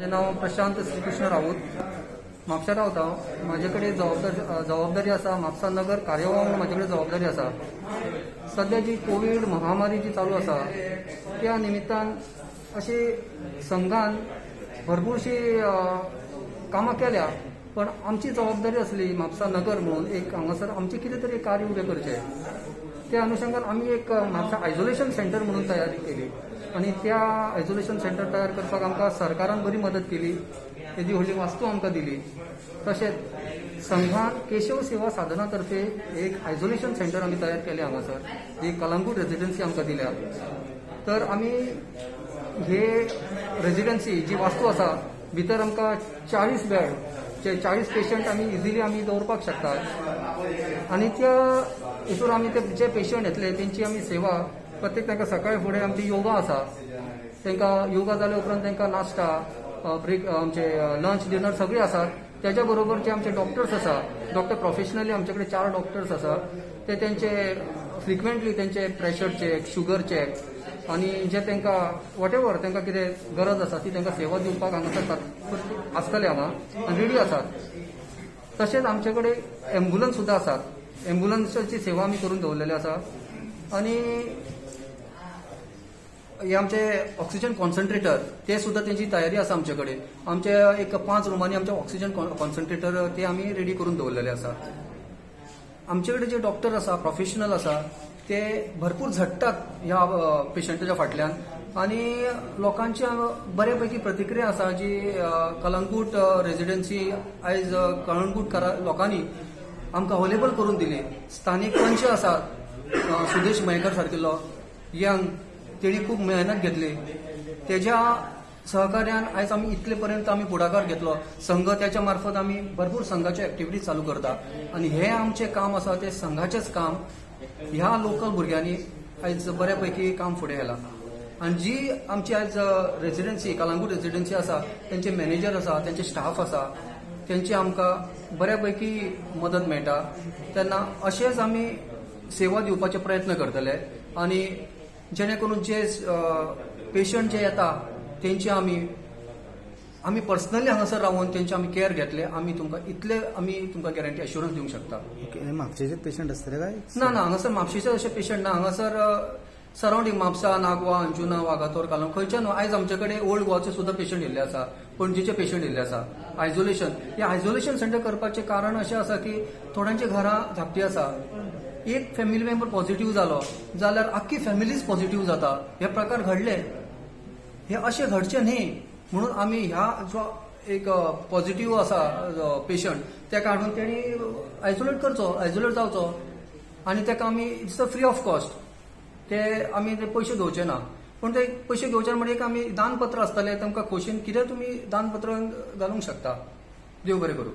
माझे नाव प्रशांत श्रीकृष्ण राऊत. म्हापशा रावता. माझ्याकडे जबाबदारी आसा म्हापसा नगर कार्यवाह म्हणून माझ्याकडे जबाबदारी आसा. सध्या जी कोविड महामारी जी चालू आसा त्या निमित्तान अशी संघान भरपूरशी कामां केल्या, पण आमची जबाबदारी असली म्हापसा नगर म्हणून एक हांगासर आमचे कितें तरी कार्य उबें करचें. त्या अनुषंगान आमी एक म्हापसा आयसोलेशन सेंटर म्हणून तयारी केली आणि त्या आयसोलेशन सेंटर तयार करपाक आमकां सरकारान बरी मदत केली. तेजी व्हडली वास्तू आमकां दिली. तशेंच संघान केशव सेवा साधना तर्फे एक आयसोलेशन सेंटर आमी तयार केले हांगासर. जी कलंगूट रेजिडेन्सी आमकां दिल्या. तर आमी हे रेजिडेन्सी जी वास्तू आसा भितर आमकां 40 बेड 40 पेशंट आमी इजिली आमी दवरपाक शकतात. आणि त्या हितून आमी ते जे पेशंट येतले तेंची आमी सेवा प्रत्येक तांकां सकाळी फुडें आमची योगा आसा. तांकां योगा जाल्या उपरांत तांकां नाश्ता ब्रेक आमचे लंच डिनर सगळें आसात. त्याच्या बरोबर जे आमचे डॉक्टर्स आसा, डॉक्टर प्रोफेशनली आमचे कडेन 4 डॉक्टर्स आसा. ते तेंचे फ्रिक्वेंटली तेंचे प्रेशर चेक, शुगर चेक आणि जे तांकां वॉटेवर तांकां कितें गरज आसा ती तांकां सेवा दिवपाक हांगासर आसतले हांगा आनी रेडी आसात. तशेंच आमचे कडेन एम्ब्युलन्स सुद्दां आसात. एम्ब्युलन्साची सेवा आमी करून दवरलेली आसा. आणि हे आमचे ऑक्सिजन कॉन्सन्ट्रेटर ते सुद्धा त्यांची तयारी आसा आमचे कडेन. आमचे एक 5 रुमांनी आमचे ऑक्सिजन कॉन्सन्ट्रेटर ते आमी रेडी करून दवरलेले आसा. आमचे कडेन जे डॉक्टर आसा, प्रोफेशनल आसा, ते भरपूर झडटात ह्या पेशंटाच्या फाटल्यान आणि लोकांची बऱ्यापैकी प्रतिक्रिया आसा जी कलंगूट रेजिडेन्सी आयज कळंगूट लोकांनी आमकां अवेलेबल करून दिली. स्थानिक पंच आसात, सुदेश मयेकर सारकिल्लो यंग, तेणी खूब मेहनत घेतली. तेज्या सहकार्यान आयज आमी इतले पर्यंत आमी फुडाकार घेतलो. संघ त्याच्या मार्फत आमी भरपूर संघाचे एक्टिविटीज चालू करता आणि हे आमचे काम आसा ते संघाचेच काम. ह्या लोकल भुरग्यांनी आयज बऱ्यापैकी काम फुडें व्हेलां. आणि जी आमची आयज रेजिडेन्सी कलंगूट रेजिडेन्सी आसा त्यांचे मॅनेजर आसा, त्यांचे स्टाफ आसा, त्यांची आमकां बऱ्यापैकी मदत मेळटा. तेन्ना अशेंच आमी सेवा दिवपाचे प्रयत्न करतले आणि जेणे करून जे पेशंट जे येता तेंची आमी पर्सनली हांगासर रावून तेंचे आमी केअर घेतले. आमी तुमकां इतले आमी तुमकां गॅरंटी एश्युरन्स दिवंक शकता. म्हापशेचे पेशंट आसतले काय? ना हांगासर म्हापशेचे अशे पेशंट ना. हांगासर सराउंडिंग म्हापसा, नागवा, अंजुना, वागातोर, कालम खंयचे न्हू. आयज आमचे कडेन ओल्ड गोवाचे सुद्धा पेशंट येयल्ले आसा, पणजेचे पेशंट येयल्ले आसा. आयसोलेशन हे आयसोलेशन सेंटर करपाचें कारण अशें आसा की थोड्यांची घरां धाकटी आसा. एक फॅमिली मेंबर पॉझिटिव्ह जालो जाल्यार आख्खी फॅमिलीच पॉझिटिव्ह जाता. हे प्रकार घडले. हे अशें घडचे न्ही म्हणून आमी ह्या जो एक पॉझिटिव्ह आसा पेशंट त्या काडून तेणी आयसोलेट करचो, आयसोलेट जावचो आणि ताका आमी इट्स फ्री ऑफ कॉस्ट. ते आमी ते पयशे घेवचे ना. पण ते पयशे घेवचे म्हणजे एक आमी दानपत्र आसतले तुमकां खोशेन कितें तुमी दानपत्र घालूंक शकता. देव बरें करूं.